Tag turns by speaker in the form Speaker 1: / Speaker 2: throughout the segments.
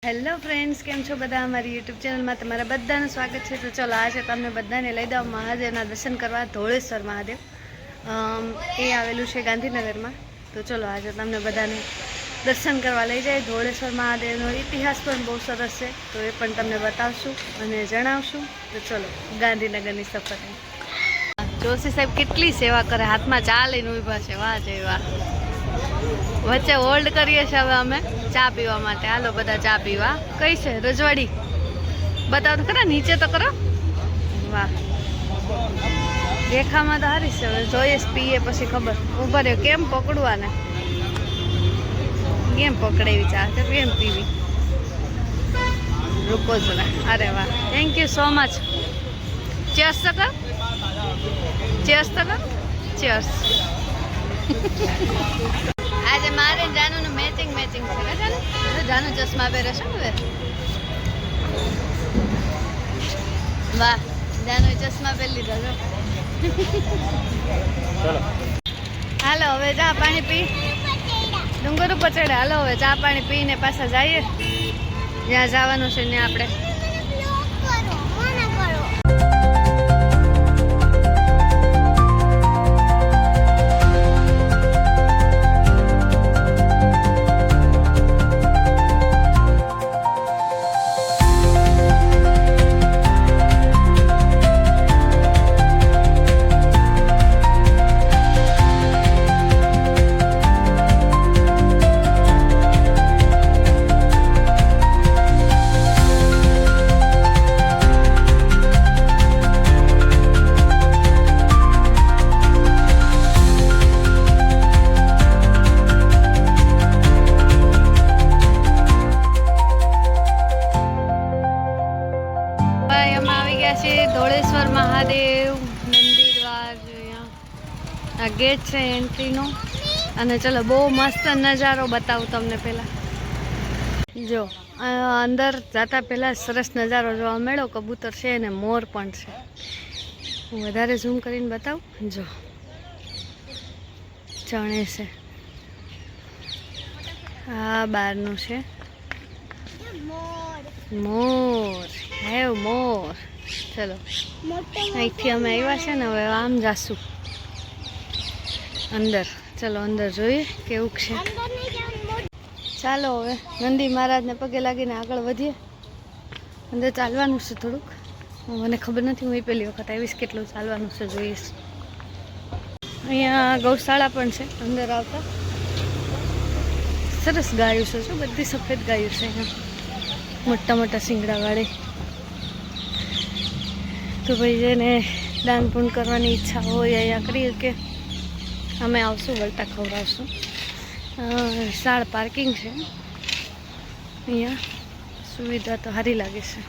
Speaker 1: Hello friends, કેમ છો બધા? અમારી યુટ્યુબ ચેનલમાં તમારા બધાનું સ્વાગત છે. તો ચલો, આજે તમને બધાને લઈ દઉં મહાદેવના દર્શન કરવા. ધોળેશ્વર મહાદેવ એ આવેલું છે ગાંધીનગરમાં. તો ચલો, આજે તમને બધાને દર્શન કરવા લઈ જાય. ધોળેશ્વર મહાદેવનો ઇતિહાસ પણ બહુ સરસ છે, તો એ પણ તમને બતાવશું અને જણાવશું. તો ચલો, ગાંધીનગરની સફર. જોશી સાહેબ કેટલી સેવા કરે, હાથમાં ચા લઈને ઊભા છે. વાહ જય વાહ. વચ્ચે હોલ્ડ કરીએ છીએ હવે અમે ચા પીવા માટે. હાલો બધા ચા પીવા. કઈ છે? રજવાડી. બતાવો તો ખરા, નીચે તો કરો. વાહ, દેખામાં તો સારી છે. હવે જોઈએ પીએ પછી ખબર. ઉભા રહ્યો, કેમ પકડવાને, કેમ પકડેવી ચા છે, કેમ પીવી? રૂકો જરા. અરે વાહ, thank you so much. Chess તો કર, ચેસ તો કર, ચેસ. આજે મારે જાનુનું મેચિંગ છે. જાનુ ચશ્મા પહેરે છે હવે. વાહ, જાનુ ચશ્મા પહેરી લીધા છો. હાલો હવે ચા પાણી પી, ડુંગર ઉપર ચડે. હાલો હવે ચા પાણી પીને પાછા જઈએ જ્યાં જવાનું છે ત્યાં આપણે. ધોળેશ્વર મહાદેવ મંદિર દ્વાર. આ ગેટ છે એન્ટ્રીનો. અને ચલો, બહુ મસ્ત નજારો બતાવું તમને. પહેલાં જો અંદર જતા પહેલાં સરસ નજારો જોવા મળ્યો. કબૂતર છે અને મોર પણ છે. હું વધારે ઝૂમ કરીને બતાવું. જો ચણે છે, આ બહારનું છે મોર. હેવ મોર. ચલો, અહીંથી અમે આવ્યા છે ને, હવે આમ જાશું અંદર. ચલો અંદર જોઈએ કેવું છે. ચાલો હવે નંદી મહારાજને પગે લાગીને આગળ વધીએ. અંદર ચાલવાનું છે થોડુંક. મને ખબર નથી, હું પહેલી વખત આવીશ. કેટલું ચાલવાનું છે જોઈશ. અહીંયા ગૌશાળા પણ છે અંદર આવતા. સરસ ગાયું છે, શું બધી સફેદ ગાયું છે અહીંયા, મોટા મોટા શિંગડાવાળી. તો ભાઈ જેને દાન પૂન કરવાની ઈચ્છા હોય અહીંયા કરી કે. અમે આવશું, વળતા ખવડાવશું. વિશાળ પાર્કિંગ છે અહીંયા. સુવિધા તો સારી લાગે છે.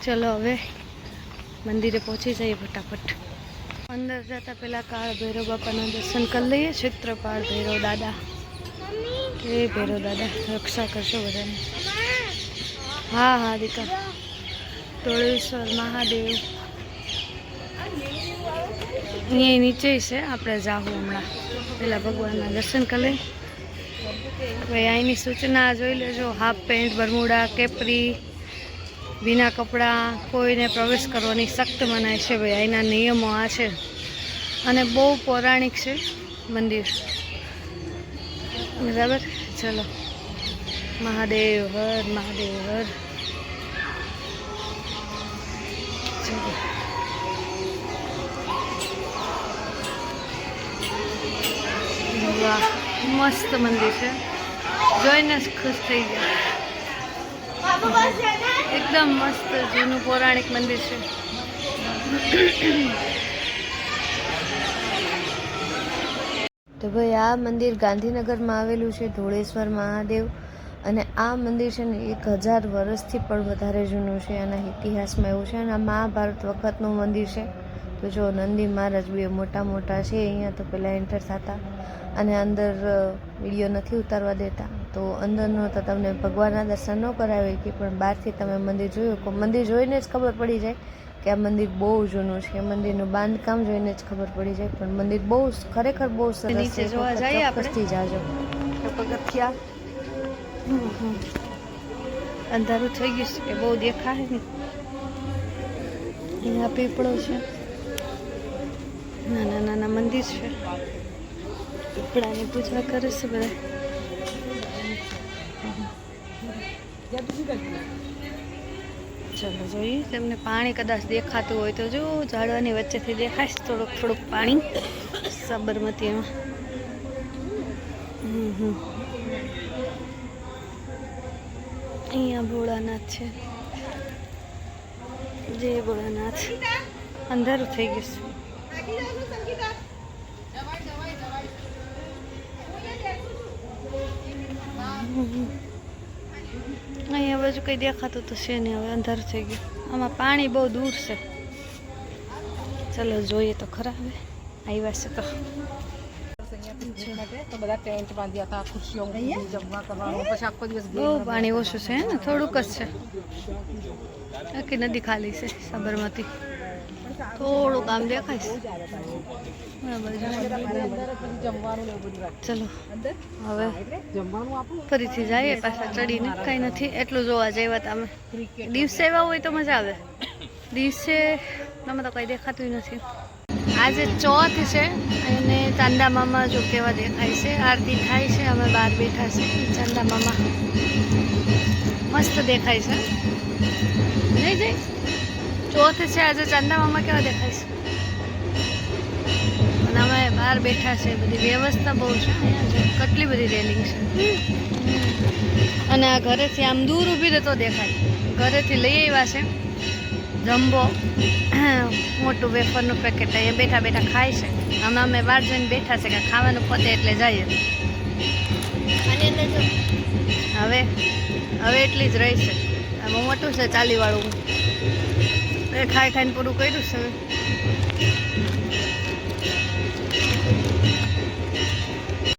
Speaker 1: ચલો હવે મંદિરે પહોંચી જઈએ ફટાફટ. અંદર જતા પહેલાં કાળ ભૈરવ બાપાના દર્શન કરી લઈએ. ક્ષેત્રપાળ ભૈરવ દાદા. એ ભૈરવ દાદા રક્ષા કરશો બધાને. હા હા દીકા. ધોળેશ્વર મહાદેવ અહીંયા નીચે છે. આપણે જાવું હમણાં. પહેલાં ભગવાનના દર્શન કરી લઈએ. ભાઈ અહીંની સૂચના જોઈ લેજો. હાફ પેન્ટ, બરમુડા, કેપરી, ભીના કપડાં કોઈને પ્રવેશ કરવાની સખ્ત મનાય છે. ભાઈ અહીંના નિયમો આ છે. અને બહુ પૌરાણિક છે મંદિર. બરાબર. ચલો, મહાદેવ હર, મહાદેવ હર. ચલો, વાહ, મસ્ત મંદિર છે. જોઈને જ ખુશ થઈ ગયા. એકદમ મસ્ત જૂનું પૌરાણિક મંદિર છે. તો ભાઈ આ મંદિર ગાંધીનગરમાં આવેલું છે, ધોળેશ્વર મહાદેવ. અને આ મંદિર છે ને 1000 વર્ષથી પણ વધારે જૂનું છે. આના ઇતિહાસમાં એવું છે. અને આ મહાભારત વખતનું મંદિર છે. તો જો નંદી મહારાજ બે મોટા મોટા છે અહીંયા. તો પહેલાં એન્ટર થતા અને અંદર વિડીયો નથી ઉતારવા દેતા. તો અંદરનો તો તમને ભગવાનના દર્શન ન કરાવે કે, પણ બહારથી તમે મંદિર જોયું. મંદિર જોઈને જ ખબર પડી જાય કે આ મંદિર બહુ જૂનું છે. મંદિરનું બાંધકામ જોઈને જ ખબર પડી જાય. પણ મંદિર બહુ ખરેખર બહુ સરસ છે. નીચે જોવા જઈએ આપણે. ચોક્કસથી જાજો. પગથિયા અંધારું થઈ ગયું છે કે બહુ દેખાય ને. અહીંયા પીપળો છે, નાના નાના મંદિર છે, પીપળાની પૂજા કરે છે બધા. ચલો જોઈએ તમને પાણી કદાચ દેખાતું હોય તો જો ઝાડવાની વચ્ચેથી દેખાય છે થોડુંક થોડુંક પાણી સાબરમતીમાં. અહીંયા ભોળાનાથ છે, જય ભોળાનાથ. અંધારું થઈ ગયું છે. અહીંયા બાજુ કંઈ દેખાતું તો છે નહીં, હવે અંધારું થઈ ગયું. આમાં પાણી બહુ દૂર છે. ચલો જોઈએ તો ખરા હવે આવ્યા છે તો
Speaker 2: બધા ટેન્ટ બાંધ્યા હતા, ખુરશીઓ જમવા કરવાનું, પછી આખો દિવસ
Speaker 1: બહુ પાણી ઓછું છે ને, થોડુંક જ છે. આખી નદી ખાલી છે સાબરમતી, થોડુંક આમ દેખાય છે. ચલો હવે ફરીથી જઈએ પાછા ચડીને. કંઈ નથી, એટલું જોવા જઈએ તમે. દિવસે આવ્યા હોય તો મજા આવે, દિવસે તમે તો કંઈ દેખાતું નથી. આજે ચોથ છે અને ચાંદા મામા જો કેવા દેખાય છે, આરતી થાય છે, અમે બહાર બેઠા છે. ચાંદા મામા મસ્ત દેખાય છે નહીં જઈ? ચોથ છે આજે, ચાંદા મામા કેવા દેખાય છે. અને અમે બહાર બેઠા છે, બધી વ્યવસ્થા બહુ છે અહીંયા જો, કેટલી બધી રેલિંગ છે. અને આ ઘરેથી આમ દૂર ઊભી રહે તો દેખાય. ઘરેથી લઈ આવ્યા છે જમ્બો મોટું વેફરનું પેકેટ, અહીંયા બેઠા બેઠા ખાય છે. આમાં અમે બહાર જઈને બેઠા છે કે ખાવાનું પતે એટલે જઈએ. હવે હવે એટલી જ રહી છે. આમાં મોટું છે 40 વાળું, એ ખાઈ ખાઈને પૂરું કર્યું છે.